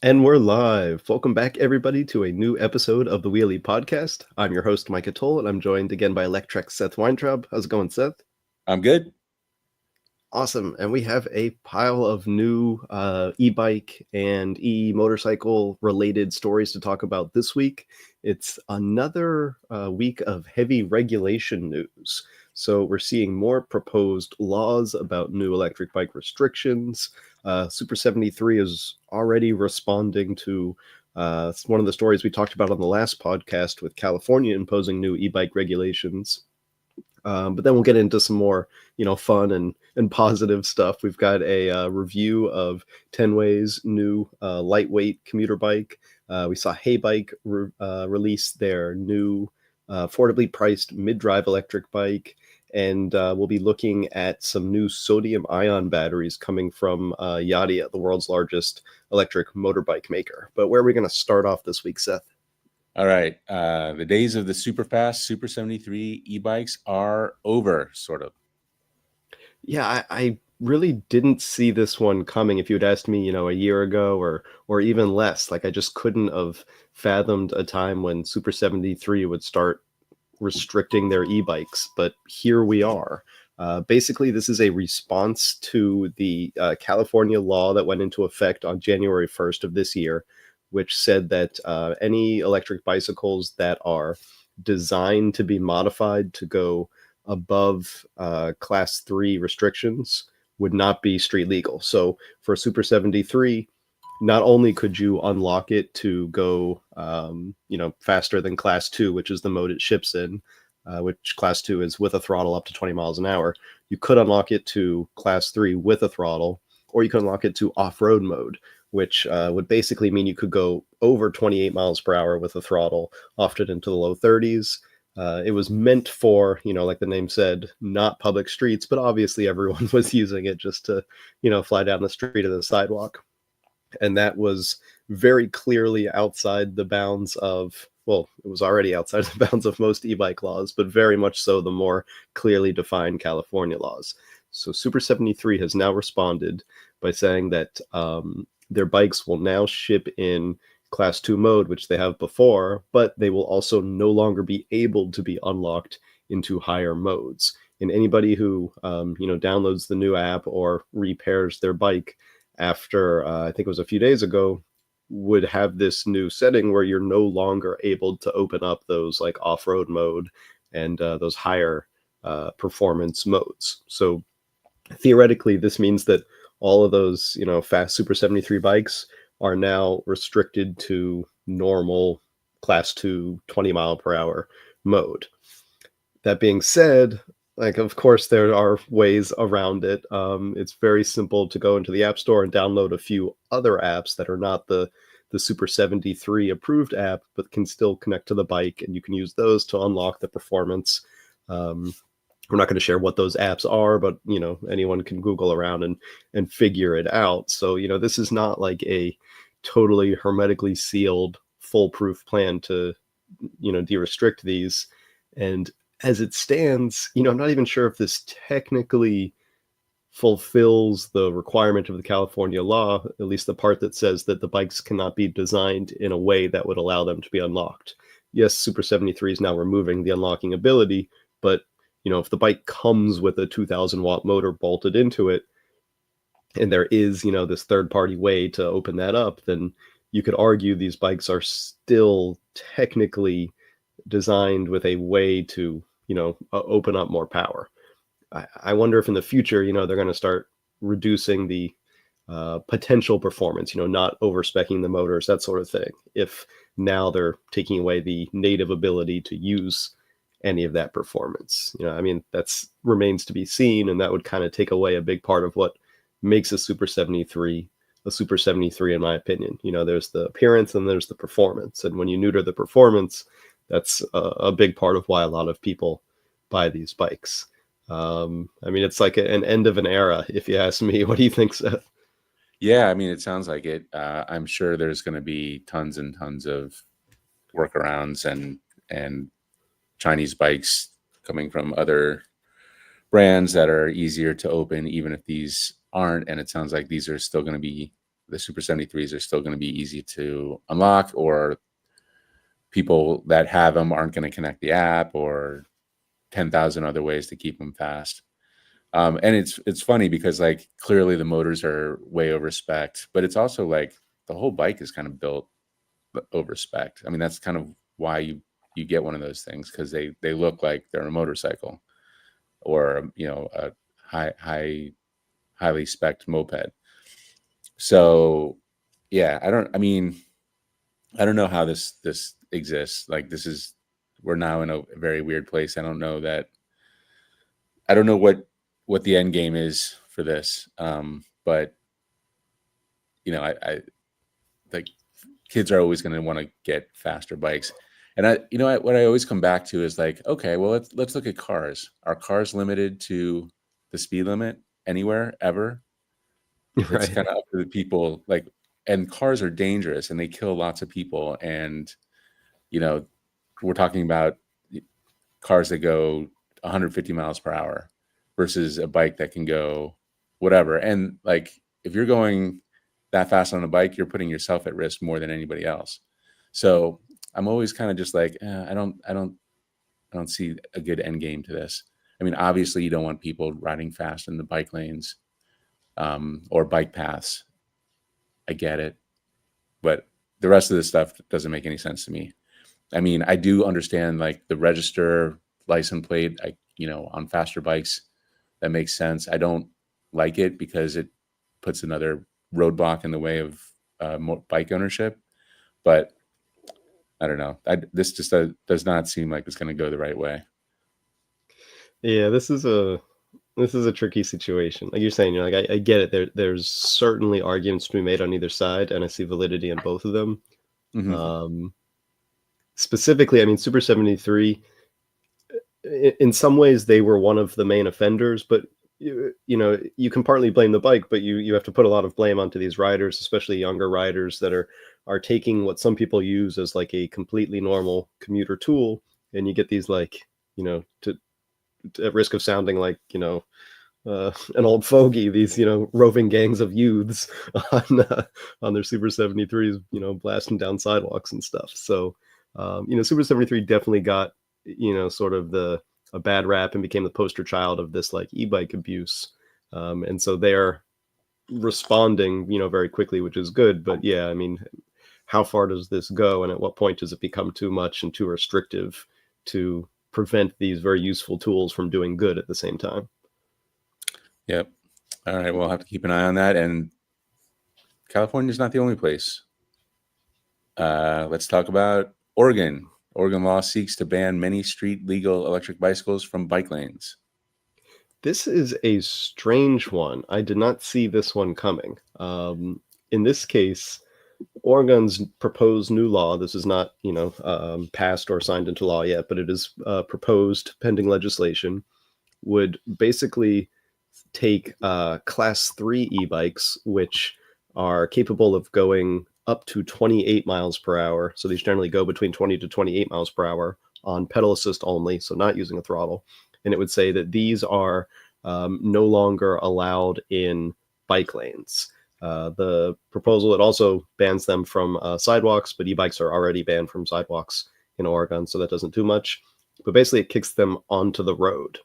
And we're live. Welcome back, everybody, to a new episode of the Wheelie Podcast. I'm your host, Micah Toll, and I'm joined again by Electrek's Seth Weintraub. How's it going, Seth? I'm good. Awesome. And we have a pile of new e-bike and e-motorcycle related stories to talk about this week. It's another week of heavy regulation news. So we're seeing more proposed laws about new electric bike restrictions. Super 73 is already responding to one of the stories we talked about on the last podcast with California imposing new e-bike regulations. But then we'll get into some more, fun and positive stuff. We've got a review of Tenways' new lightweight commuter bike. We saw Heybike release their new affordably priced mid-drive electric bike. And we'll be looking at some new sodium-ion batteries coming from Yadia, the world's largest electric motorbike maker. But where are we going to start off this week, Seth? All right. The days of the superfast Super 73 e-bikes are over, sort of. Yeah, I really didn't see this one coming. If you had asked me, a year ago or even less, like I just couldn't have fathomed a time when Super 73 would start restricting their e-bikes. But here we are. Basically, this is a response to the California law that went into effect on January 1st of this year, which said that any electric bicycles that are designed to be modified to go above class 3 restrictions would not be street legal. So for Super 73, not only could you unlock it to go, faster than class 2, which is the mode it ships in, which class 2 is with a throttle up to 20 miles an hour, you could unlock it to class 3 with a throttle, or you could unlock it to off-road mode, which would basically mean you could go over 28 miles per hour with a throttle, often into the low 30s. It was meant for, like the name said, not public streets, but obviously everyone was using it just to, fly down the street or the sidewalk. And that was very clearly outside the bounds of, well, it was already outside the bounds of most e-bike laws, but very much so the more clearly defined California laws. So Super 73 has now responded by saying that their bikes will now ship in class 2 mode, which they have before, but they will also no longer be able to be unlocked into higher modes. And anybody who downloads the new app or repairs their bike after I think it was a few days ago would have this new setting where you're no longer able to open up those like off-road mode and those higher performance modes. So theoretically, this means that all of those, fast Super 73 bikes are now restricted to normal class 2 20 mile per hour mode. That being said, like, of course, there are ways around it. It's very simple to go into the App Store and download a few other apps that are not the Super 73 approved app, but can still connect to the bike, and you can use those to unlock the performance. We're not going to share what those apps are, but anyone can Google around and figure it out. So this is not like a totally hermetically sealed, foolproof plan to de-restrict these. And as it stands, I'm not even sure if this technically fulfills the requirement of the California law, at least the part that says that the bikes cannot be designed in a way that would allow them to be unlocked. Yes, Super 73 is now removing the unlocking ability, but if the bike comes with a 2000 watt motor bolted into it, and there is, this third party way to open that up, then you could argue these bikes are still technically designed with a way to, open up more power. I wonder if in the future, they're going to start reducing the potential performance, not overspecking the motors, that sort of thing. If now they're taking away the native ability to use any of that performance, that's remains to be seen, and that would kind of take away a big part of what makes a Super 73 a Super 73, in my opinion. There's the appearance and there's the performance, and when you neuter the performance, that's a big part of why a lot of people buy these bikes. It's like an end of an era, if you ask me. What do you think, Seth? Yeah, it sounds like it. I'm sure there's going to be tons and tons of workarounds and Chinese bikes coming from other brands that are easier to open, even if these aren't. And it sounds like these are still going to be the Super 73s are still going to be easy to unlock, or people that have them aren't going to connect the app, or 10,000 other ways to keep them fast. And it's funny because like clearly the motors are way over spec, but it's also like the whole bike is kind of built over spec. I mean, that's kind of why you get one of those things, because they look like they're a motorcycle, or a highly spec'd moped. So yeah, I don't know how this exists. Like we're now in a very weird place. I don't know what the end game is for this. But I like kids are always going to want to get faster bikes. And what I always come back to is like, okay, well, let's look at cars. Are cars limited to the speed limit anywhere ever? It's Right. kind of up to the people, like, and cars are dangerous and they kill lots of people. And, you know, we're talking about cars that go 150 miles per hour versus a bike that can go whatever. And like, if you're going that fast on a bike, you're putting yourself at risk more than anybody else. So I'm always kind of just like, I don't see a good end game to this. I mean, obviously you don't want people riding fast in the bike lanes, or bike paths. I get it, but the rest of this stuff doesn't make any sense to me. I mean, I do understand like the register license plate, on faster bikes, that makes sense. I don't like it because it puts another roadblock in the way of more bike ownership. But I don't know. This just does not seem like it's going to go the right way. Yeah, this is a tricky situation. Like you're saying, you're like, I get it. There's certainly arguments to be made on either side, and I see validity in both of them. Hmm. Um, Specifically, I mean, Super 73, in some ways, they were one of the main offenders, but you can partly blame the bike, but you have to put a lot of blame onto these riders, especially younger riders that are taking what some people use as like a completely normal commuter tool, and you get these like, to at risk of sounding like, an old fogey, these roving gangs of youths on their Super 73s, blasting down sidewalks and stuff. So Super 73 definitely got sort of the a bad rap and became the poster child of this like e-bike abuse. And so they're responding very quickly, which is good. But yeah, I mean, how far does this go, and at what point does it become too much and too restrictive to prevent these very useful tools from doing good at the same time? Yep. All right. We'll have to keep an eye on that. And California's not the only place. Let's talk about Oregon. Oregon law seeks to ban many street legal electric bicycles from bike lanes. This is a strange one. I did not see this one coming. In this case, Oregon's proposed new law, this is not, passed or signed into law yet, but it is proposed pending legislation, would basically take class 3 e-bikes, which are capable of going up to 28 miles per hour. So these generally go between 20 to 28 miles per hour on pedal assist only, so not using a throttle. And it would say that these are no longer allowed in bike lanes. The proposal, it also bans them from sidewalks, but e-bikes are already banned from sidewalks in Oregon, so that doesn't do much. But basically, it kicks them onto the road.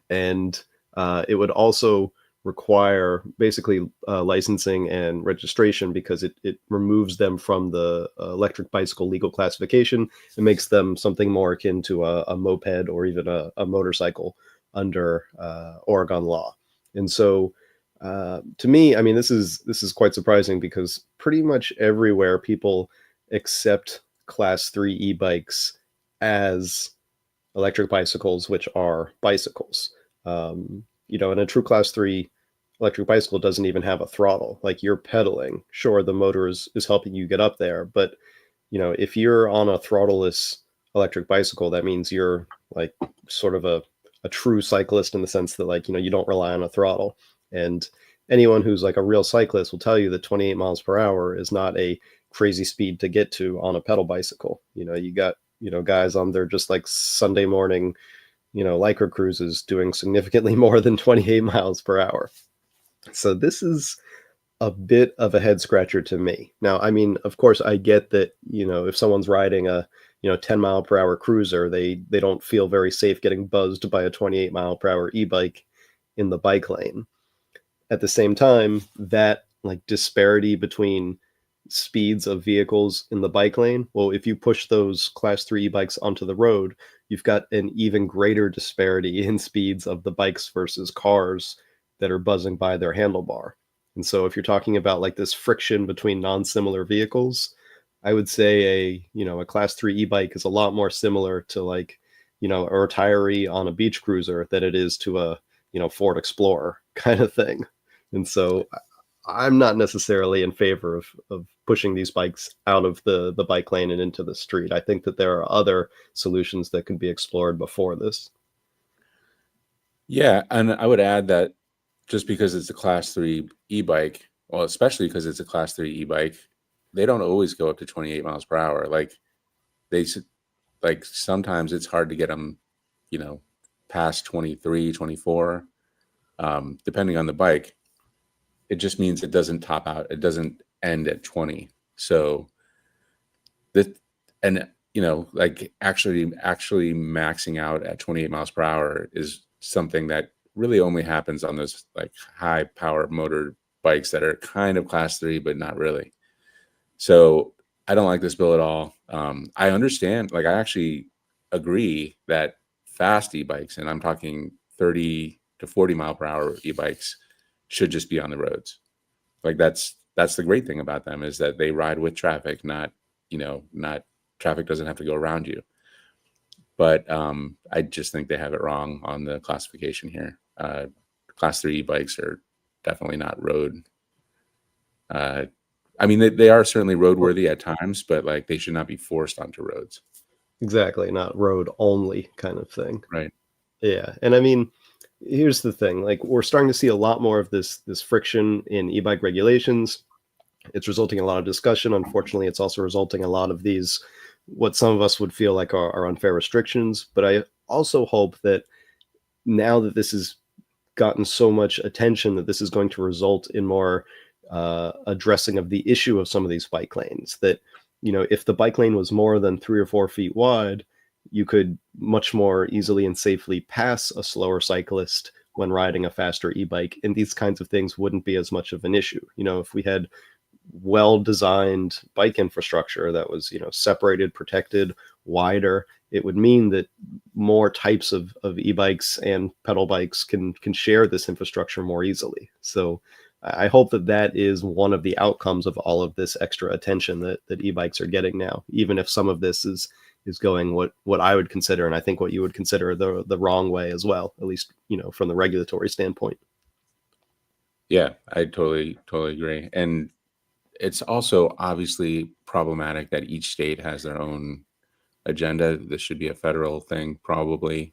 And it would also require basically licensing and registration, because it removes them from the electric bicycle legal classification and makes them something more akin to a moped or even a motorcycle under Oregon law. And so to me, I mean, this is quite surprising, because pretty much everywhere people accept class 3 e-bikes as electric bicycles, which are bicycles. And a true class 3 electric bicycle doesn't even have a throttle. Like, you're pedaling. Sure, the motor is helping you get up there, but if you're on a throttleless electric bicycle, that means you're like sort of a true cyclist, in the sense that, like, you don't rely on a throttle. And anyone who's like a real cyclist will tell you that 28 miles per hour is not a crazy speed to get to on a pedal bicycle. You got guys on their just like Sunday morning Lycra cruises doing significantly more than 28 miles per hour. So this is a bit of a head scratcher to me. Now, I mean, of course, I get that, if someone's riding a, 10-mile-per-hour cruiser, they don't feel very safe getting buzzed by a 28-mile-per-hour e-bike in the bike lane. At the same time, that like disparity between speeds of vehicles in the bike lane, well, if you push those class 3 e-bikes onto the road, you've got an even greater disparity in speeds of the bikes versus cars that are buzzing by their handlebar. And so if you're talking about like this friction between non-similar vehicles, I would say a class 3 e-bike is a lot more similar to like, a retiree on a beach cruiser than it is to a, Ford Explorer kind of thing. And so I'm not necessarily in favor of pushing these bikes out of the bike lane and into the street. I think that there are other solutions that can be explored before this. Yeah, and I would add that just because it's a class 3 e-bike, well, especially because it's a class 3 e-bike, they don't always go up to 28 miles per hour. Like they like sometimes it's hard to get them, you know, past 23, 24, depending on the bike. It just means it doesn't top out. It doesn't end at 20. So that, and like actually maxing out at 28 miles per hour is something that really only happens on those like high power motor bikes that are kind of class 3 but not really. So I don't like this bill at all. I understand, like I actually agree that fast e-bikes, and I'm talking 30 to 40 mile per hour e-bikes, should just be on the roads. Like that's the great thing about them, is that they ride with traffic, not traffic doesn't have to go around you. But I just think they have it wrong on the classification here. Class 3 e-bikes are definitely not road. I mean, they are certainly roadworthy at times, but like they should not be forced onto roads. Exactly, not road only kind of thing. Right. Yeah, and I mean, here's the thing: like we're starting to see a lot more of this friction in e-bike regulations. It's resulting in a lot of discussion. Unfortunately, it's also resulting in a lot of these, what some of us would feel like are unfair restrictions. But I also hope that now that this has gotten so much attention, that this is going to result in more addressing of the issue of some of these bike lanes. That, if the bike lane was more than 3 or 4 feet wide, you could much more easily and safely pass a slower cyclist when riding a faster e-bike, and these kinds of things wouldn't be as much of an issue. If we had well-designed bike infrastructure that was, separated, protected, wider, it would mean that more types of e-bikes and pedal bikes can share this infrastructure more easily. So I hope that that is one of the outcomes of all of this extra attention that e-bikes are getting now, even if some of this is going what I would consider, and I think what you would consider, the wrong way as well, at least, from the regulatory standpoint. Yeah, I totally agree. And it's also obviously problematic that each state has their own agenda. This should be a federal thing, probably.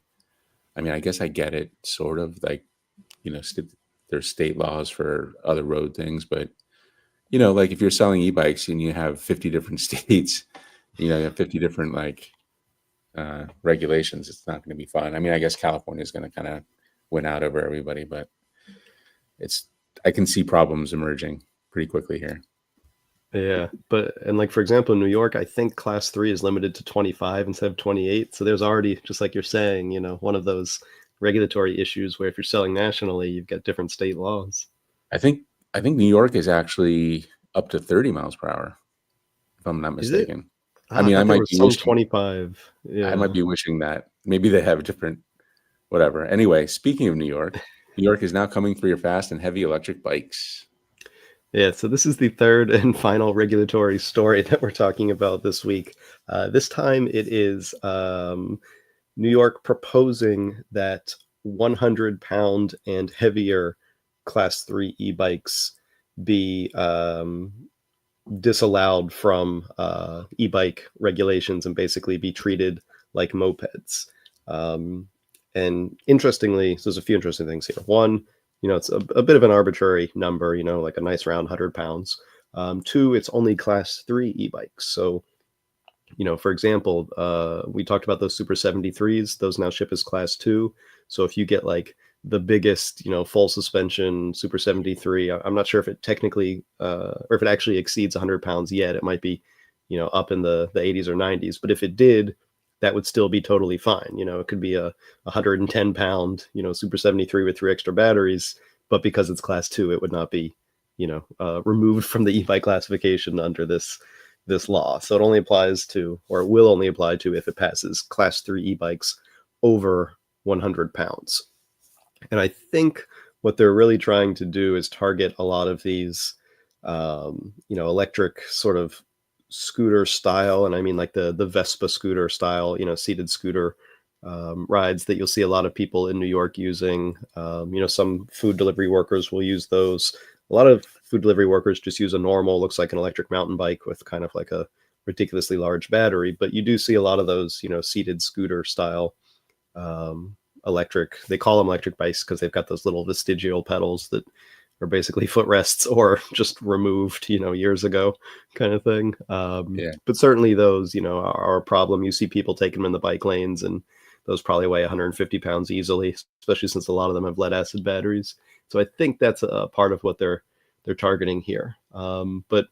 I mean, I guess I get it, sort of like, there's state laws for other road things, but like if you're selling e-bikes and you have 50 different states, you have 50 different like regulations, it's not going to be fun. I mean, I guess California is going to kind of win out over everybody, but I can see problems emerging pretty quickly here. Yeah, and like for example, in New York, I think class 3 is limited to 25 instead of 28. So there's already, just like you're saying, one of those regulatory issues where if you're selling nationally, you've got different state laws. I think New York is actually up to 30 miles per hour, if I'm not Is it? mistaken. I I mean, thought there was some 25. I might Yeah. be wishing that maybe they have a different whatever. Anyway, speaking of New York is now coming for your fast and heavy electric bikes. Yeah, so this is the third and final regulatory story that we're talking about this week. This time it is New York proposing that 100-pound and heavier Class 3 e-bikes be disallowed from e-bike regulations and basically be treated like mopeds. Um, and interestingly, so there's a few interesting things here. One, it's a bit of an arbitrary number, like a nice round 100 pounds. Two, it's only class 3 e-bikes. So, for example, we talked about those Super 73s. Those now ship as class 2. So if you get like the biggest, full suspension Super 73. I'm not sure if it technically, or if it actually exceeds 100 pounds yet. It might be, up in the 80s or 90s. But if it did, that would still be totally fine. It could be a 110 pound, Super 73 with three extra batteries, but because it's class two, it would not be, removed from the e-bike classification under this law. So it only applies to, or it will only apply to, if it passes class three e-bikes over 100 pounds. And I think what they're really trying to do is target a lot of these, electric sort of scooter style. And I mean like the Vespa scooter style, seated scooter rides that you'll see a lot of people in New York using. Some food delivery workers will use those. A lot of food delivery workers just use a normal, looks like an electric mountain bike with kind of like a ridiculously large battery. But you do see a lot of those, seated scooter style um, electric. They call them electric bikes because they've got those little vestigial pedals that are basically footrests or just removed, years ago, kind of thing. Yeah. But certainly those, are a problem. You see people taking them in the bike lanes, and those probably weigh 150 pounds easily, especially since a lot of them have lead acid batteries. So I think that's a part of what they're targeting here. But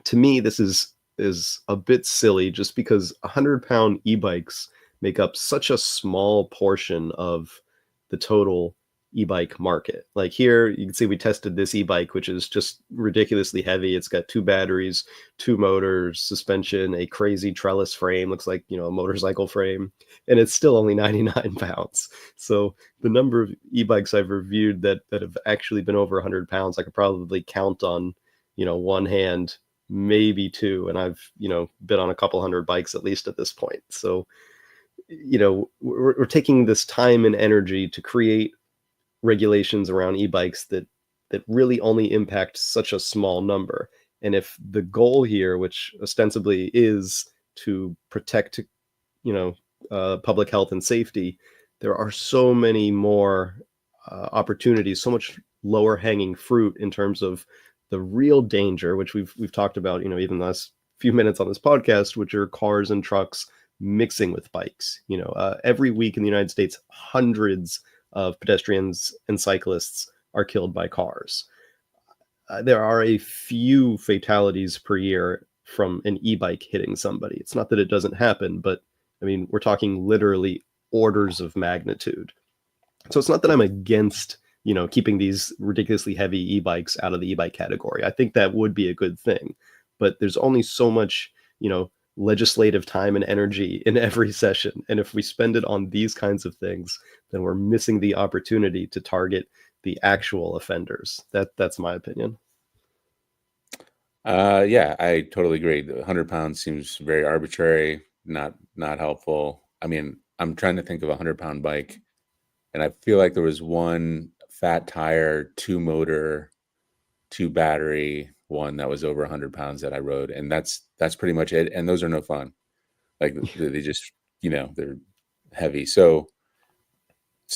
to me, this is a bit silly, just because 100-pound e-bikes make up such a small portion of the total e-bike market. Like here, you can see we tested this e-bike, which is just ridiculously heavy. It's got two batteries, two motors, suspension, a crazy trellis frame, looks like, a motorcycle frame, and it's still only 99 pounds. So the number of e-bikes I've reviewed that have actually been over 100 pounds, I could probably count on, one hand, maybe two, and I've, been on a couple hundred bikes at least at this point. So we're taking this time and energy to create regulations around e-bikes that really only impact such a small number. And if the goal here, which ostensibly is to protect, public health and safety, there are so many more opportunities, so much lower hanging fruit in terms of the real danger, which we've talked about, even the last few minutes on this podcast, which are cars and trucks mixing with bikes. Every week in the United States, hundreds of pedestrians and cyclists are killed by cars. There are a few fatalities per year from an e-bike hitting somebody. It's not that it doesn't happen, but I mean, we're talking literally orders of magnitude. So it's not that I'm against, keeping these ridiculously heavy e-bikes out of the e-bike category. I think that would be a good thing, but there's only so much, legislative time and energy in every session. And if we spend it on these kinds of things, then we're missing the opportunity to target the actual offenders. That's my opinion. Yeah, I totally agree. The 100 pounds seems very arbitrary, not helpful. I mean, I'm trying to think of a 100-pound bike, and I feel like there was one fat tire, two motor, two battery one that was over 100 pounds that I rode, and that's pretty much it. And those are no fun. Like they just, they're heavy. So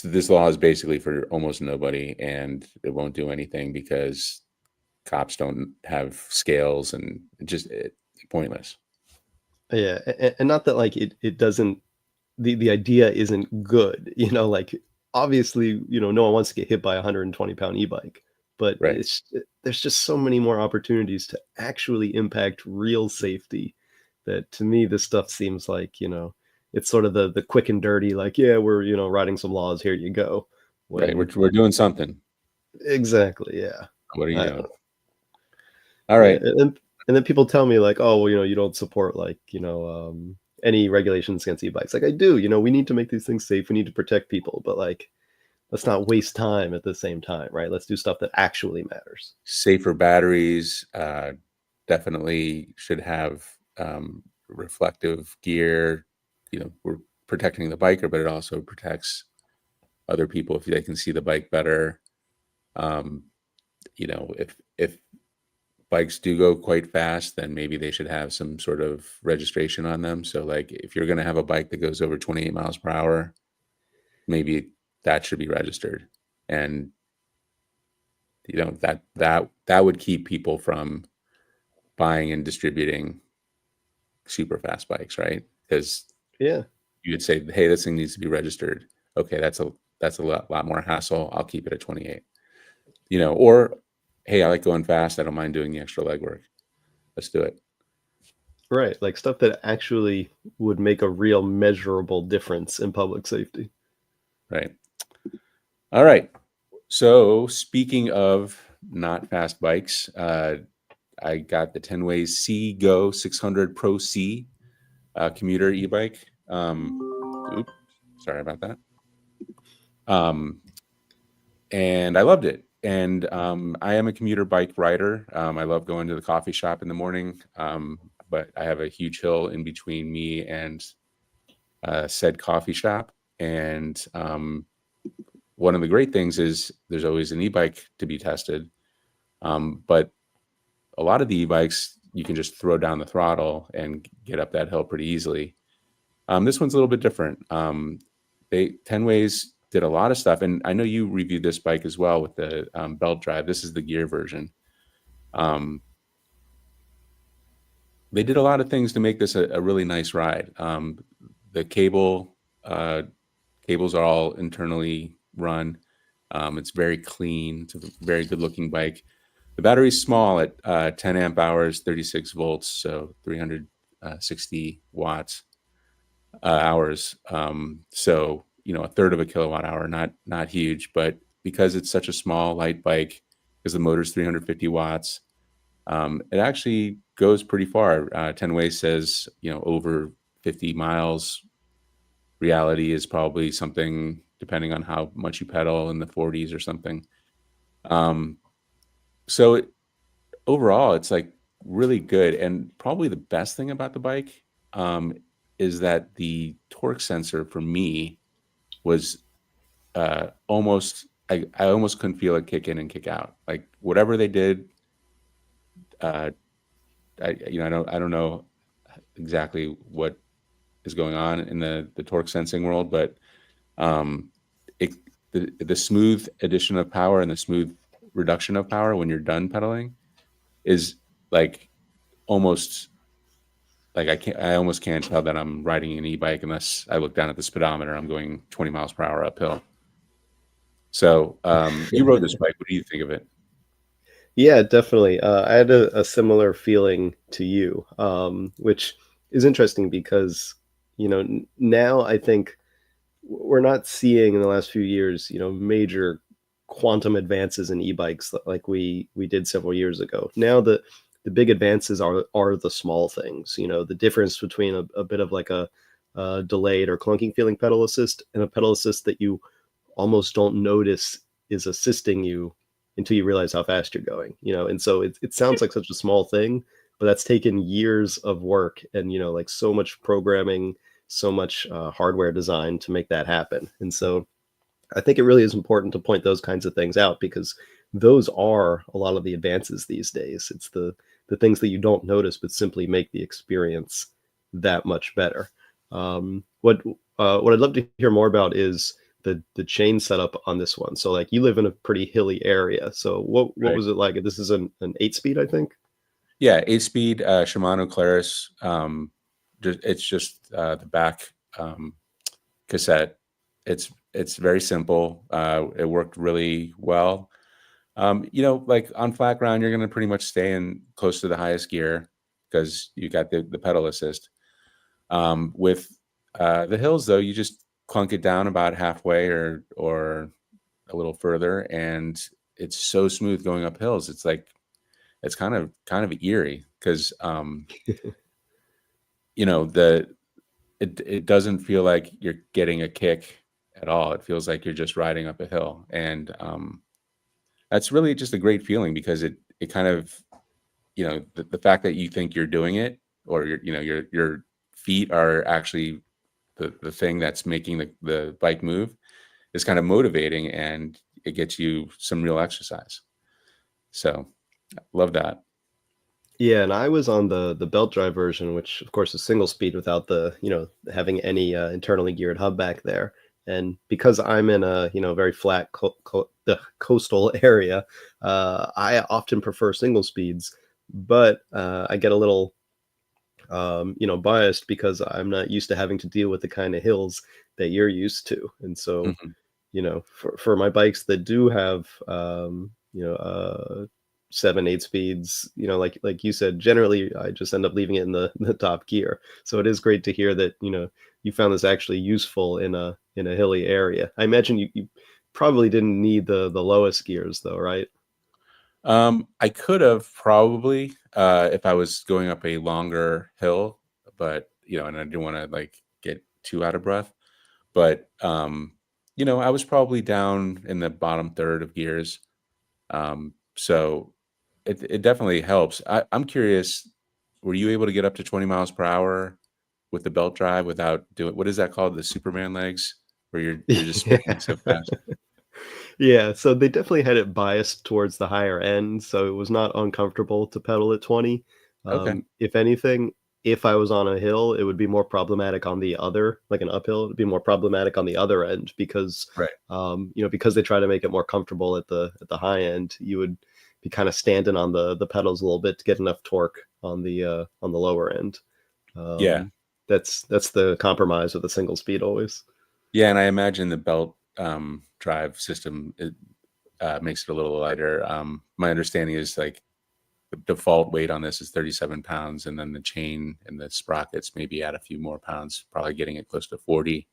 this law is basically for almost nobody, and it won't do anything because cops don't have scales, and it's pointless. Yeah, and not that like it doesn't, the idea isn't good, like obviously, no one wants to get hit by a 120-pound e-bike, but Right. there's just so many more opportunities to actually impact real safety that to me this stuff seems like, it's sort of the quick and dirty, like, yeah, we're, writing some laws, here you go. Right. When We're doing something. exactly, yeah. What are you I doing? don't know. All Yeah, right. and then people tell me like, oh, well, you don't support like, any regulations against e-bikes. Like I do, we need to make these things safe. We need to protect people, but like, let's not waste time at the same time, right? Let's do stuff that actually matters. Safer batteries, definitely should have reflective gear. We're protecting the biker, but it also protects other people if they can see the bike better. Um, if bikes do go quite fast, then maybe they should have some sort of registration on them. So like if you're going to have a bike that goes over 28 miles per hour, maybe that should be registered. And that would keep people from buying and distributing super fast bikes, right? Because Yeah. you would say, hey, this thing needs to be registered. Okay, that's a lot more hassle. I'll keep it at 28. Or hey, I like going fast. I don't mind doing the extra legwork. Let's do it. Right, like stuff that actually would make a real measurable difference in public safety. Right. All right. So speaking of not fast bikes, I got the Tenways CGO600 Pro-C commuter e-bike. Oops, sorry about that. And I loved it. And I am a commuter bike rider. I love going to the coffee shop in the morning, but I have a huge hill in between me and said coffee shop. And one of the great things is there's always an e-bike to be tested. But a lot of the e-bikes, you can just throw down the throttle and get up that hill pretty easily. This one's a little bit different. Tenways did a lot of stuff, and I know you reviewed this bike as well with the belt drive. This is the gear version. They did a lot of things to make this a really nice ride. The cables are all internally run. It's very clean. It's a very good looking bike. The battery's small at 10 amp hours, 36 volts, so 360 watts hours. So a third of a kilowatt hour, not huge, but because it's such a small light bike, because the motor's 350 watts, it actually goes pretty far. Tenway says over 50 miles. Reality is probably something, depending on how much you pedal, in the 40s or something. So overall, it's like really good. And probably the best thing about the bike is that the torque sensor for me was almost, I almost couldn't feel it kick in and kick out. Like whatever they did, I don't know exactly what is going on in the torque sensing world, but the smooth addition of power and the smooth reduction of power when you're done pedaling is like almost like I almost can't tell that I'm riding an e-bike unless I look down at the speedometer. I'm going 20 miles per hour uphill. So you rode this bike. What do you think of it? Yeah, definitely. I had a similar feeling to you, which is interesting because, now I think we're not seeing in the last few years, major quantum advances in e-bikes like we did several years ago. Now the big advances are the small things. The difference between a bit of like a delayed or clunking feeling pedal assist and a pedal assist that you almost don't notice is assisting you until you realize how fast you're going. And so it sounds like such a small thing, but that's taken years of work and like so much programming, so much hardware design to make that happen. And so I think it really is important to point those kinds of things out because those are a lot of the advances these days. It's the things that you don't notice but simply make the experience that much better. What I'd love to hear more about is the chain setup on this one. So like you live in a pretty hilly area. So what Right. was it like? This is an 8-speed, I think. Yeah, 8-speed Shimano Claris. It's just the back cassette. It's very simple. It worked really well. Like on flat ground, you're going to pretty much stay in close to the highest gear because you got the pedal assist. With the hills, though, you just clunk it down about halfway or a little further, and it's so smooth going up hills. It's like it's kind of eerie because it doesn't feel like you're getting a kick at all. It feels like you're just riding up a hill, and that's really just a great feeling because it kind of the fact that you think you're doing it or your feet are actually the thing that's making the bike move is kind of motivating, and it gets you some real exercise. So love that. Yeah, and I was on the belt drive version, which of course is single speed without the having any internally geared hub back there. And because I'm in a very flat the coastal area, I often prefer single speeds. But I get a little biased because I'm not used to having to deal with the kind of hills that you're used to, and so Mhm. for my bikes that do have, 7, 8 speeds, like you said, generally I just end up leaving it in the top gear. So it is great to hear that, you found this actually useful in a hilly area. I imagine you probably didn't need the lowest gears though, right? I could have probably, if I was going up a longer hill, but and I didn't want to like get too out of breath. But I was probably down in the bottom third of gears. So it definitely helps. I'm curious, were you able to get up to 20 miles per hour with the belt drive without doing what is that called? The Superman legs, where you're just spinning so fast? Yeah, so they definitely had it biased towards the higher end, so it was not uncomfortable to pedal at 20. Okay. If anything, if I was on a hill, it would be more problematic on the other, like an uphill, it'd be more problematic on the other end because, Right. because they try to make it more comfortable at the high end, you would be kind of standing on the pedals a little bit to get enough torque on the lower end. Yeah. Um, that's the compromise with a single speed always. Yeah, and I imagine the belt drive system makes it a little lighter. My understanding is like the default weight on this is 37 pounds, and then the chain and the sprockets maybe add a few more pounds, probably getting it close to 40.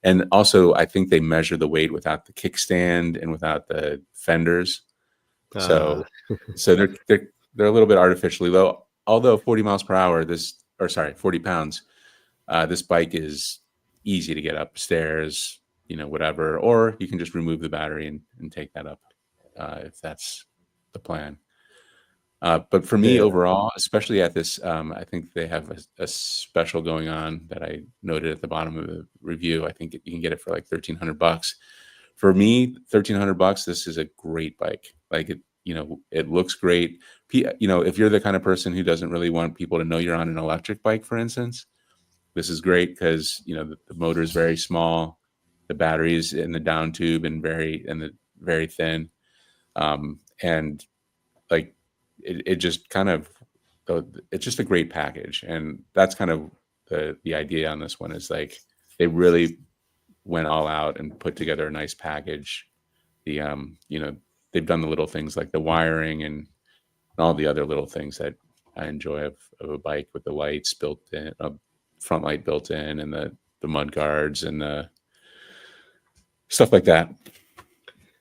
And also, I think they measure the weight without the kickstand and without the fenders. Uh, So, so they're a little bit artificially low. Although 40 miles per hour, this or sorry, 40 pounds, this bike is easy to get upstairs, whatever, or you can just remove the battery and take that up if that's the plan. But for me yeah. overall, especially at this, I think they have a special going on that I noted at the bottom of the review. I think you can get it for like $1,300. For me, $1,300, this is a great bike. Like it looks great. If you're the kind of person who doesn't really want people to know you're on an electric bike, for instance, this is great because the motor is very small, the batteries in the down tube and the very thin, and like it just kind of it's just a great package, and that's kind of the idea on this one is like they really went all out and put together a nice package. They've done the little things like the wiring and all the other little things that I enjoy of a bike with the lights built in, a front light built in, and the mud guards and the stuff like that.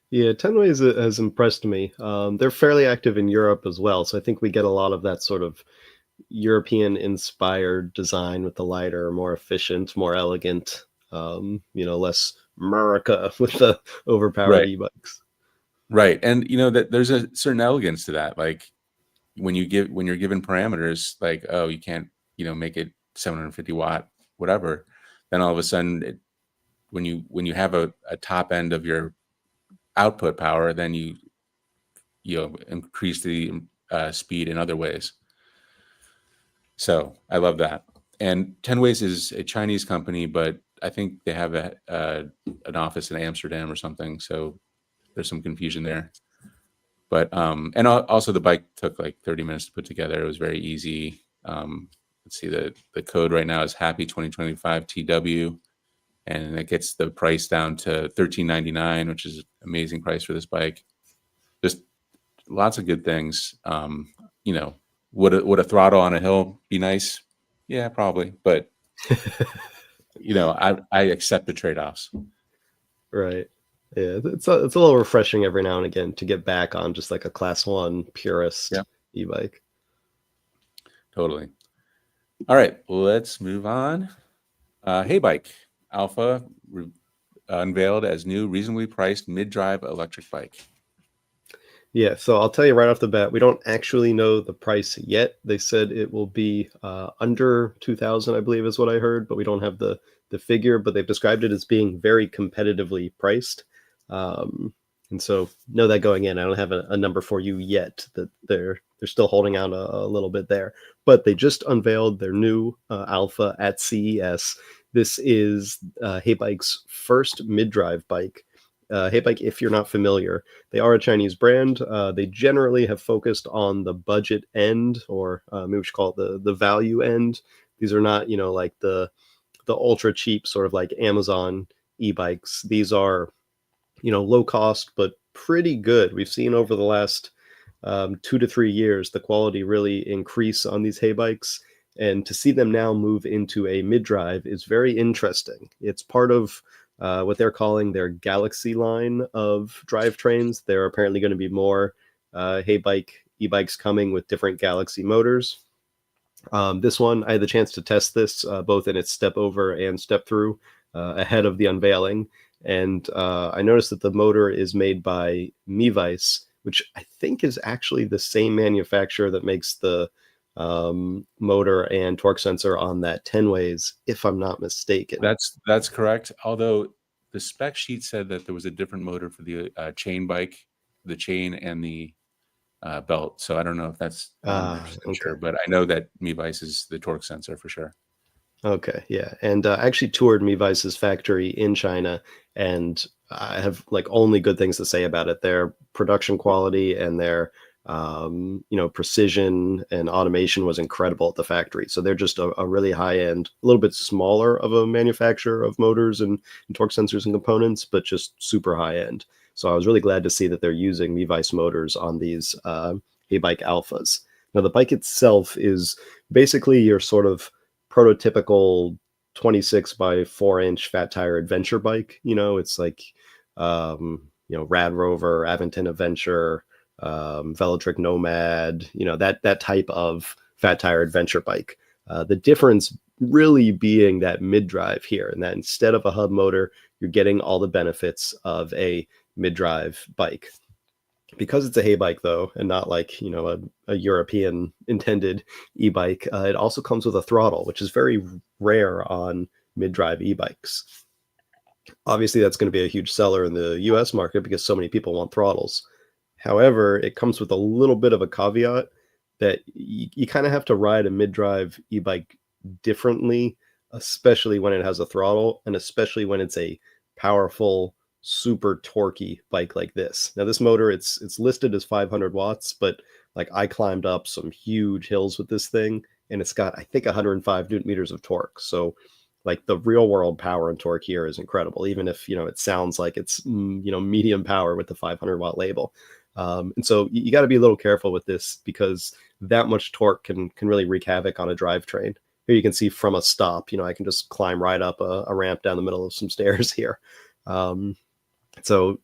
Yeah, Tenways has impressed me. They're fairly active in Europe as well, so I think we get a lot of that sort of European-inspired design with the lighter, more efficient, more elegant, less America with the overpowered Right. e-bikes. Right. And that there's a certain elegance to that. Like when you're given parameters, like, oh, you can't, make it 750 watt, whatever, then all of a sudden when you have a top end of your output power, then you increase the speed in other ways. So I love that. And Tenways is a Chinese company, but I think they have an office in Amsterdam or something. So there's some confusion there. But and also the bike took like 30 minutes to put together. It was very easy. Let's see, the code right now is Happy 2025 TW, and it gets the price down to $13.99, which is an amazing price for this bike. Just lots of good things. Would a throttle on a hill be nice? Yeah, probably. But I accept the trade-offs. Right. Yeah, it's a little refreshing every now and again to get back on just like a class one Yeah, purist e-bike. totally. All right, let's move on. Heybike ALPHA unveiled as new reasonably priced mid-drive electric bike. Yeah, so I'll tell you right off the bat, we don't actually know the price yet. They said it will be under 2,000, I believe, is what I heard, but we don't have the figure. But they've described it as being very competitively priced, and so know that going in. I don't have a number for you yet. That they're still holding out a little bit there, but they just unveiled their new Alpha at CES. This is Heybike's first mid-drive bike. Heybike, if you're not familiar, they are a Chinese brand. They generally have focused on the budget end, or maybe we should call it the value end. These are not, like the ultra cheap sort of like Amazon e-bikes. These are low cost, but pretty good. We've seen over the last 2 to 3 years, the quality really increase on these hay bikes. And to see them now move into a mid drive is very interesting. It's part of what they're calling their Galaxy line of drivetrains. There are apparently going to be more hay bike e-bikes coming with different Galaxy motors. This one, I had the chance to test this both in its step over and step through ahead of the unveiling. And I noticed that the motor is made by Mevice, which I think is actually the same manufacturer that makes the motor and torque sensor on that Tenways, if I'm not mistaken. That's correct. Although the spec sheet said that there was a different motor for the chain bike, the chain and the belt. So I don't know if that's 100% Okay. sure, but I know that Mevice is the torque sensor for sure. Okay, yeah, and I actually toured Mevice's factory in China, and I have like only good things to say about it. Their production quality and their precision and automation was incredible at the factory. So they're just a really high end, a little bit smaller of a manufacturer of motors and torque sensors and components, but just super high end. So I was really glad to see that they're using Mevice motors on these Heybike ALPHAs. Now the bike itself is basically your sort of prototypical 26 by 4-inch fat tire adventure bike. It's like Rad Rover, Aventon Adventure, Velotric Nomad, that type of fat tire adventure bike. The difference really being that mid drive here, and that instead of a hub motor, you're getting all the benefits of a mid drive bike. Because it's a hay bike, though, and not like a European intended e-bike, it also comes with a throttle, which is very rare on mid-drive e-bikes. Obviously, that's going to be a huge seller in the US market because so many people want throttles. However, it comes with a little bit of a caveat that you kind of have to ride a mid-drive e-bike differently, especially when it has a throttle and especially when it's a powerful, super torquey bike like this. Now, this motor, it's listed as 500 watts, but like I climbed up some huge hills with this thing, and it's got I think 105 newton meters of torque. So like the real world power and torque here is incredible, even if it sounds like it's medium power with the 500-watt label. And so you got to be a little careful with this because that much torque can really wreak havoc on a drivetrain. Here you can see from a stop, I can just climb right up a ramp down the middle of some stairs here. So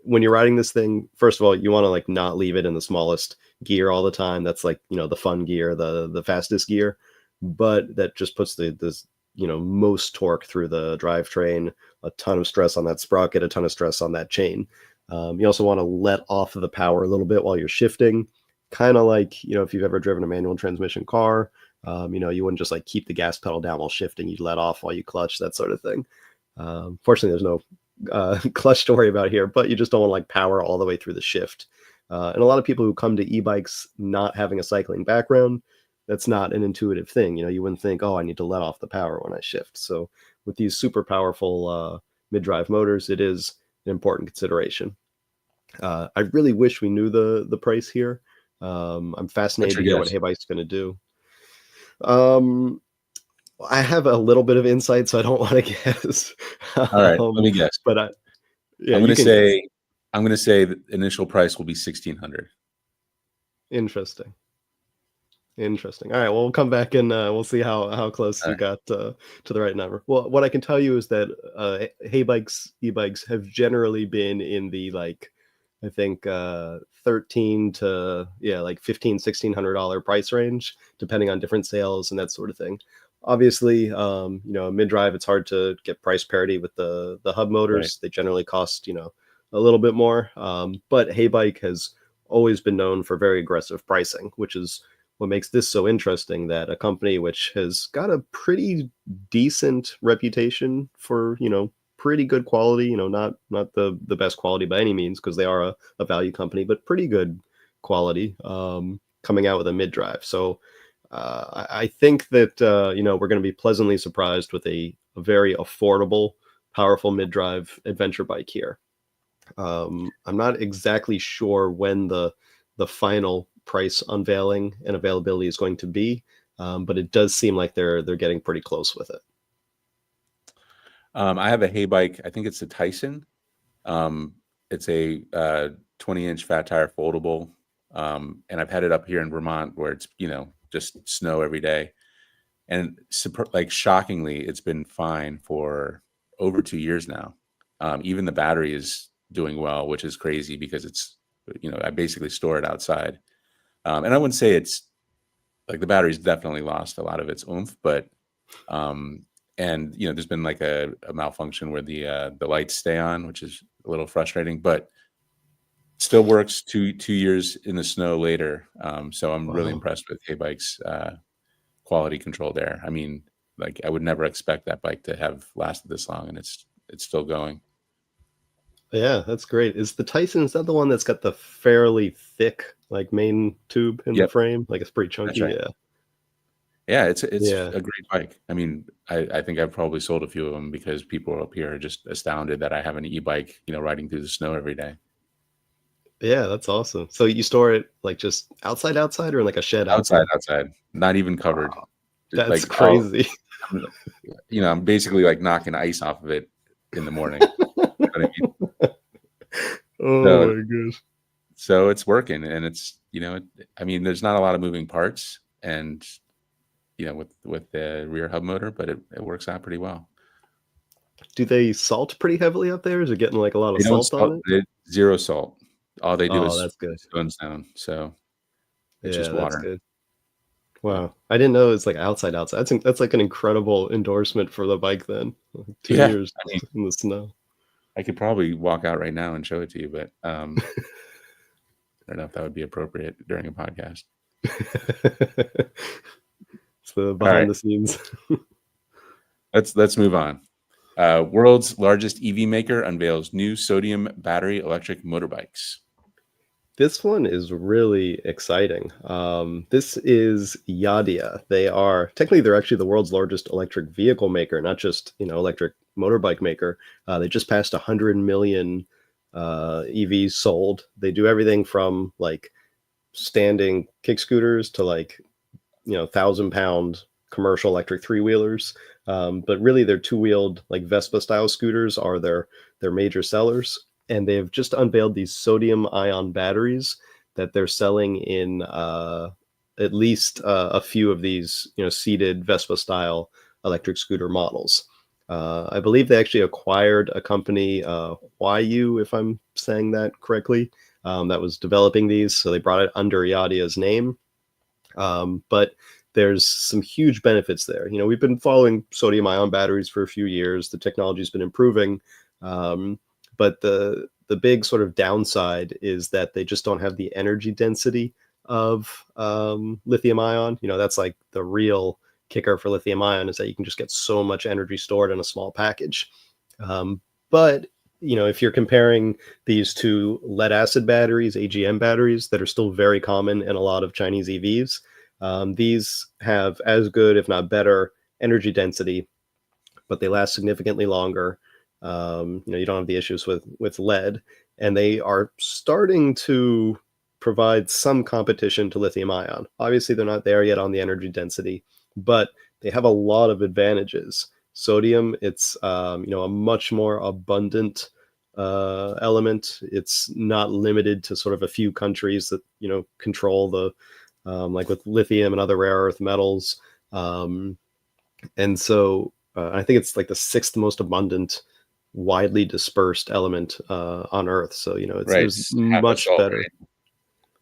when you're riding this thing, first of all, you want to like not leave it in the smallest gear all the time. That's like the fun gear, the fastest gear, but that just puts the most torque through the drivetrain, a ton of stress on that sprocket, a ton of stress on that chain. You also want to let off of the power a little bit while you're shifting, kind of like if you've ever driven a manual transmission car. You wouldn't just like keep the gas pedal down while shifting. You'd let off while you clutch, that sort of thing. Fortunately, there's no clutch to worry about here, but you just don't want to like power all the way through the shift. And a lot of people who come to e-bikes not having a cycling background, that's not an intuitive thing. You wouldn't think, oh, I need to let off the power when I shift. So with these super powerful mid-drive motors, it is an important consideration. I really wish we knew the price here. I'm What's fascinated your to hear what guess? Heybike's going to do. Um, I have a little bit of insight, so I don't want to guess. All right, let me guess. But yeah, I'm you gonna can guess. say I'm gonna say the initial price will be 1,600. Interesting. Interesting. All right. Well, we'll come back and we'll see how close All you right. got to the right number. Well, what I can tell you is that hay bikes, e-bikes have generally been in the like, I think 13 to like 15, $1,600 price range, depending on different sales and that sort of thing. Obviously, mid drive, it's hard to get price parity with the hub Right. motors. They generally cost a little bit more. But hay bike has always been known for very aggressive pricing, which is what makes this so interesting, that a company which has got a pretty decent reputation for pretty good quality, not the best quality by any means because they are a value company, but pretty good quality, coming out with a mid drive. So I think that we're going to be pleasantly surprised with a very affordable, powerful mid drive adventure bike here. I'm not exactly sure when the final price unveiling and availability is going to be, but it does seem like they're getting pretty close with it. I have a hay bike. I think it's a Tyson. It's a 20-inch fat tire foldable. And I've had it up here in Vermont where it's, just snow every day. And like shockingly, it's been fine for over 2 years now. Even the battery is doing well, which is crazy because it's, I basically store it outside. And I wouldn't say it's like the battery's definitely lost a lot of its oomph, but and there's been like a malfunction where the lights stay on, which is a little frustrating, but still works 2 years in the snow later. So I'm really Wow. impressed with Heybike's quality control there. I mean, like I would never expect that bike to have lasted this long, and it's still going. Yeah, that's great. Is that the one that's got the fairly thick, like, main tube in the Yep, frame? Like, it's pretty that's chunky? right. Yeah. Yeah, it's Yeah. a great bike. I mean, I think I've probably sold a few of them because people up here are just astounded that I have an e-bike, riding through the snow every day. Yeah, that's awesome. So you store it, like, just outside, or in, like, a shed Outside, outside? outside, not even covered. Wow, that's Like, I'll crazy. I'm I'm basically, like, knocking ice off of it in the morning. You know what I mean? Oh So my gosh. so it's working, and it's, I mean, there's not a lot of moving parts and, with the rear hub motor, but it works out pretty well. Do they salt pretty heavily up there? Is it getting, like, a lot of They don't salt on salt it? it 0 salt. All they do Oh, is that's good. stones down, so it's Yeah, just that's water. good. Yeah. Wow. I didn't know it's, like, outside. That's, like, an incredible endorsement for the bike then. 2 Yeah, years I mean, in the snow. I could probably walk out right now and show it to you, but, I don't know if that would be appropriate during a podcast. It's the Alright, behind the scenes. let's move on. World's largest EV maker unveils new sodium battery electric motorbikes. This one is really exciting. This is Yadia. They're actually the world's largest electric vehicle maker, not just, electric motorbike maker. They just passed 100 million EVs sold. They do everything from, like, standing kick scooters to, like, 1,000-pound commercial electric three-wheelers. But really, their two-wheeled, like, Vespa style scooters are their major sellers. And they've just unveiled these sodium ion batteries that they're selling in at least a few of these, seated Vespa style electric scooter models. I believe they actually acquired a company, YU, if I'm saying that correctly, that was developing these. So they brought it under Yadia's name. But there's some huge benefits there. We've been following sodium ion batteries for a few years. The technology's been improving, but the big sort of downside is that they just don't have the energy density of lithium ion. That's like the real kicker for lithium ion, is that you can just get so much energy stored in a small package. But if you're comparing these to lead acid batteries, AGM batteries that are still very common in a lot of Chinese EVs, these have as good, if not better, energy density, but they last significantly longer. You don't have the issues with lead, and they are starting to provide some competition to lithium ion. Obviously, they're not there yet on the energy density, but they have a lot of advantages. Sodium, it's a much more abundant element. It's not limited to sort of a few countries that control the like with lithium and other rare earth metals. And so I think it's like the sixth most abundant, widely dispersed element on Earth. So Right, there's it's half a much salt, better. right?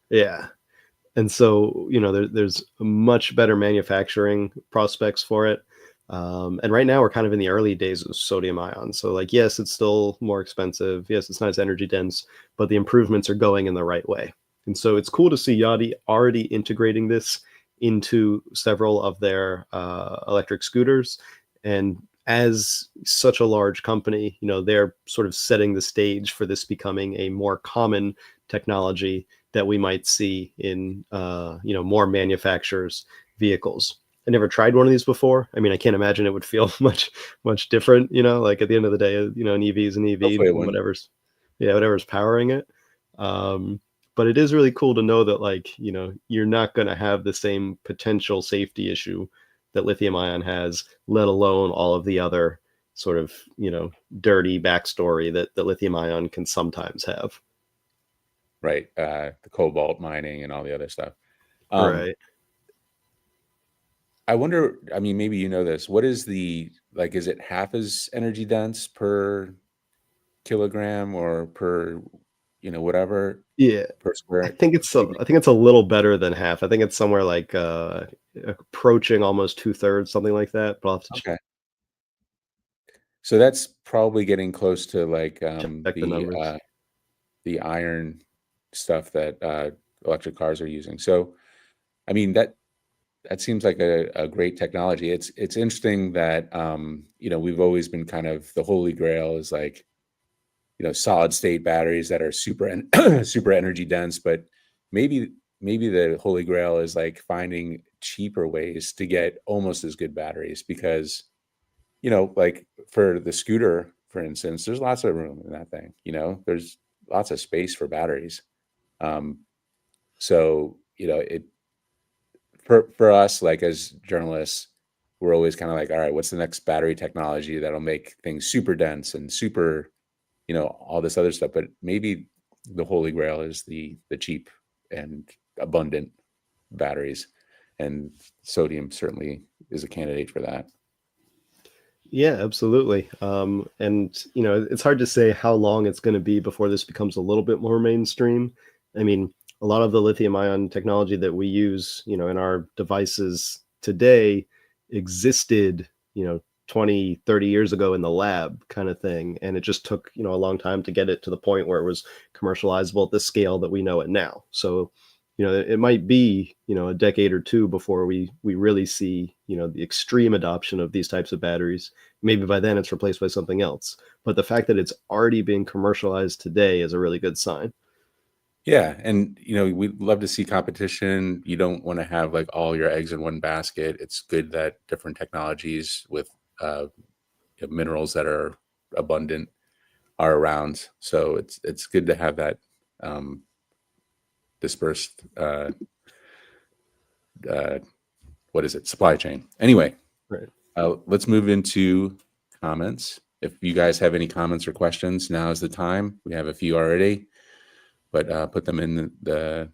Yeah. And so there's much better manufacturing prospects for it. And right now we're kind of in the early days of sodium ion. So, like, yes, it's still more expensive. Yes, it's not as energy dense, but the improvements are going in the right way. And so it's cool to see Yadi already integrating this into several of their electric scooters. And as such a large company, they're sort of setting the stage for this becoming a more common technology that we might see in more manufacturers' vehicles. I never tried one of these before. I mean, I can't imagine it would feel much different. Like, at the end of the day, an EV is an EV, Hopefully it and wouldn't. whatever's powering it. Um, but it is really cool to know that, like, you're not going to have the same potential safety issue that lithium ion has, let alone all of the other sort of, dirty backstory that the lithium ion can sometimes have. Right. The cobalt mining and all the other stuff. Um, Right. I wonder, I mean, maybe you know this. What is is it half as energy dense per kilogram or per, whatever, Yeah. per I square? think it's a, Maybe. I think it's a little better than half. I think it's somewhere like approaching almost 2/3, something like that. But I'll have to Okay. So that's probably getting close to like check the numbers. the iron stuff that electric cars are using. So, I mean, that seems like a great technology. It's interesting that we've always been kind of the holy grail is like solid state batteries that are super energy dense, but maybe maybe the holy grail is like finding cheaper ways to get almost as good batteries because like for the scooter, for instance, there's lots of room in that thing. There's lots of space for batteries. Um, so it for us, like as journalists, we're always kind of like, all right, what's the next battery technology that'll make things super dense and super, all this other stuff. But maybe the holy grail is the cheap and abundant batteries, and sodium certainly is a candidate for that. Yeah, absolutely. And it's hard to say how long it's going to be before this becomes a little bit more mainstream. I mean, a lot of the lithium ion technology that we use, in our devices today existed, 20, 30 years ago in the lab kind of thing. And it just took, a long time to get it to the point where it was commercializable at the scale that we know it now. So, it might be, a decade or two before we really see, the extreme adoption of these types of batteries. Maybe by then it's replaced by something else. But the fact that it's already being commercialized today is a really good sign. Yeah, and we'd love to see competition. You don't want to have like all your eggs in one basket. It's good that different technologies with uh, minerals that are abundant are around. So it's good to have that um, dispersed. Uh, what is it? Supply chain. Anyway, Right. let's move into comments. If you guys have any comments or questions, now is the time. We have a few already, but put them in the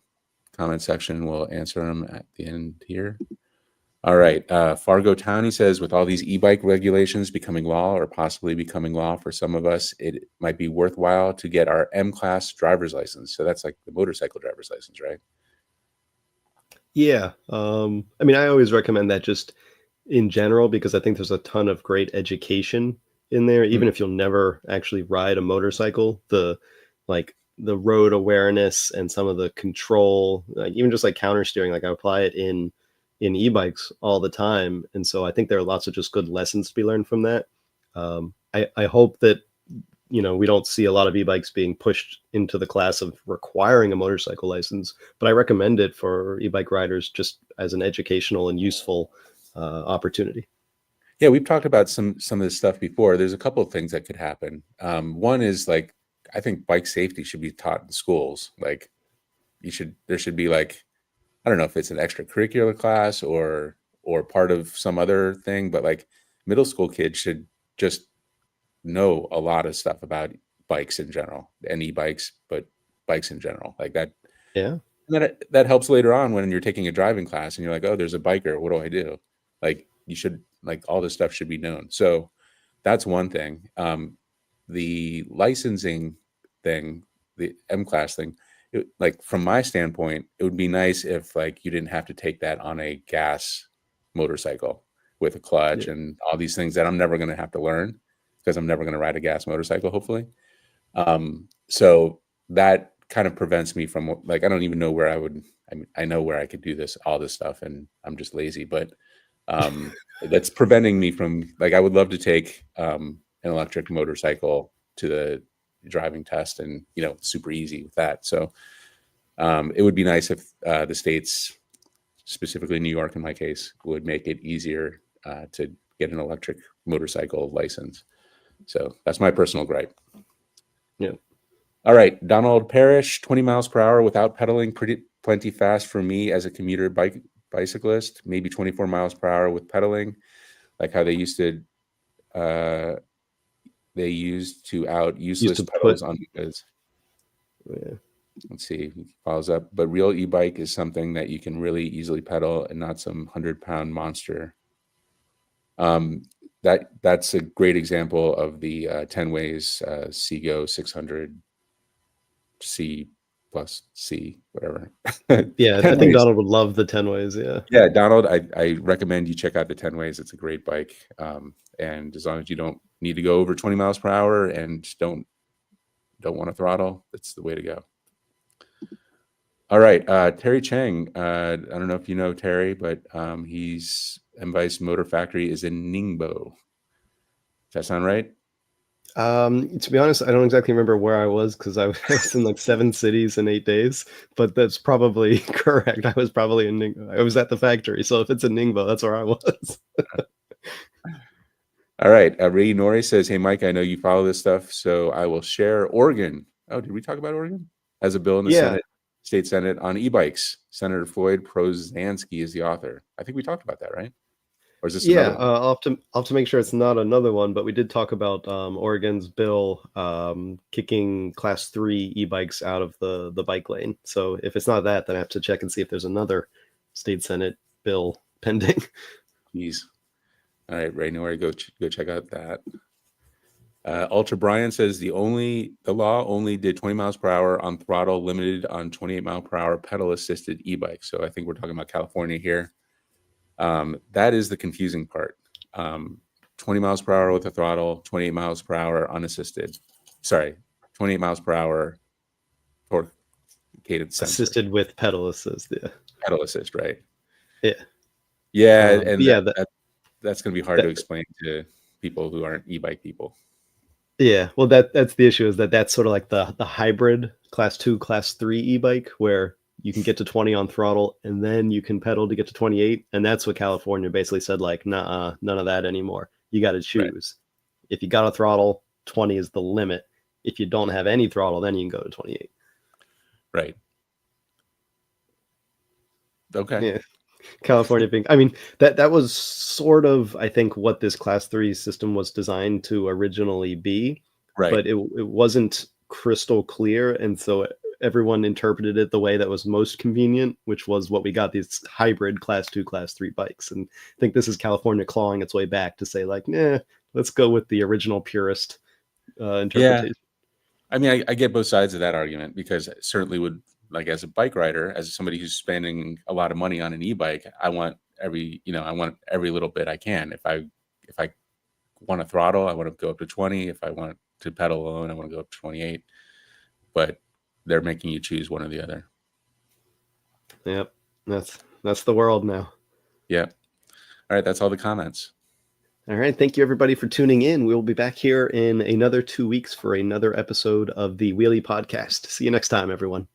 comment section. We'll answer them at the end here. All right. Fargo Townie says, with all these e-bike regulations becoming law or possibly becoming law for some of us, it might be worthwhile to get our M-class driver's license. So that's like the motorcycle driver's license, right? Yeah. I mean, I always recommend that just in general because I think there's a ton of great education in there, Mm. even if you'll never actually ride a motorcycle. The road awareness and some of the control, like even just like counter steering, like I apply it in e-bikes all the time. And so I think there are lots of just good lessons to be learned from that. I hope that we don't see a lot of e-bikes being pushed into the class of requiring a motorcycle license, but I recommend it for e-bike riders just as an educational and useful opportunity. Yeah, we've talked about some of this stuff before. There's a couple of things that could happen. One is like I think bike safety should be taught in schools. Like there should be like I don't know if it's an extracurricular class or part of some other thing, but like middle school kids should just know a lot of stuff about bikes in general and e-bikes, but bikes in general. Like that Yeah. that helps later on when you're taking a driving class and you're like, oh, there's a biker. What do I do? Like you should like all this stuff should be known. So that's one thing. The licensing thing, the M class thing, like from my standpoint, it would be nice if like you didn't have to take that on a gas motorcycle with a clutch Yeah. and all these things that I'm never going to have to learn because I'm never going to ride a gas motorcycle, hopefully. So that kind of prevents me from like, I don't even know where I would, I mean, I know where I could do all this stuff and I'm just lazy, but that's preventing me from like, I would love to take an electric motorcycle to the driving test and, super easy with that. So it would be nice if the states, specifically New York in my case, would make it easier to get an electric motorcycle license. So that's my personal gripe. Yeah. All right, Donald Parrish, 20 miles per hour without pedaling, plenty fast for me as a commuter bicyclist. Maybe 24 miles per hour with pedaling, like how they used to they use to out Used useless to pedals put on because yeah. let's see, he follows up. But real e-bike is something that you can really easily pedal and not some 100-pound monster. That's a great example of the Tenways CGO600 C+C, whatever. Yeah, I think Tenways. Donald would love the Tenways, yeah. Yeah, Donald, I recommend you check out the Tenways. It's a great bike. And as long as you don't need to go over 20 miles per hour and don't want to throttle, that's the way to go. All right, Terry Chang. I don't know if you know Terry, but he's Unveils Motor Factory is in Ningbo. Does that sound right? To be honest, I don't exactly remember where I was because I was in like 7 cities in 8 days, but that's probably correct. I was probably in I was at the factory, so if it's in Ningbo, that's where I was. All right. Ray Nori says, "Hey, Mike, I know you follow this stuff, so I will share Oregon." Oh, did we talk about Oregon? As a bill in the Yeah, State Senate on e-bikes. Senator Floyd Prozansky is the author. I think we talked about that, right? Or is this another yeah. one? I'll have to make sure it's not another one, but we did talk about Oregon's bill kicking Class 3 e-bikes out of the bike lane. So if it's not that, then I have to check and see if there's another state senate bill pending. Jeez. All right, Ray Nori, go check out that. Ultra Brian says the law only did 20 miles per hour on throttle, limited on 28 mile per hour pedal assisted e-bike. So I think we're talking about California here. That is the confusing part. 20 miles per hour with a throttle, 28 miles per hour unassisted. Sorry, 28 miles per hour torque cadence sensor. Assisted with pedal assist, yeah. Pedal assist, right? Yeah. Yeah, and Yeah, that's going to be hard to explain to people who aren't e-bike people. yeah. Well, that's the issue, is that's sort of like the hybrid Class 2, Class 3 e-bike where you can get to 20 on throttle and then you can pedal to get to 28. And that's what California basically said, like, nah, none of that anymore. You got to choose. Right. If you got a throttle, 20 is the limit. If you don't have any throttle, then you can go to 28. Right. Okay. Yeah. California being, I mean, that was sort of, I think, what this Class 3 system was designed to originally be. Right. But it wasn't crystal clear. And so everyone interpreted it the way that was most convenient, which was what we got, these hybrid Class 2, Class 3 bikes. And I think this is California clawing its way back to say, like, nah, let's go with the original purist interpretation. Yeah. I mean, I get both sides of that argument, because it certainly would, like, as a bike rider, as somebody who's spending a lot of money on an e-bike, I want every little bit I can. If I want to throttle, I want to go up to 20. If I want to pedal alone, I want to go up to 28. But they're making you choose one or the other. Yep. That's the world now. Yeah. All right. That's all the comments. All right. Thank you, everybody, for tuning in. We will be back here in another 2 weeks for another episode of the Wheelie Podcast. See you next time, everyone.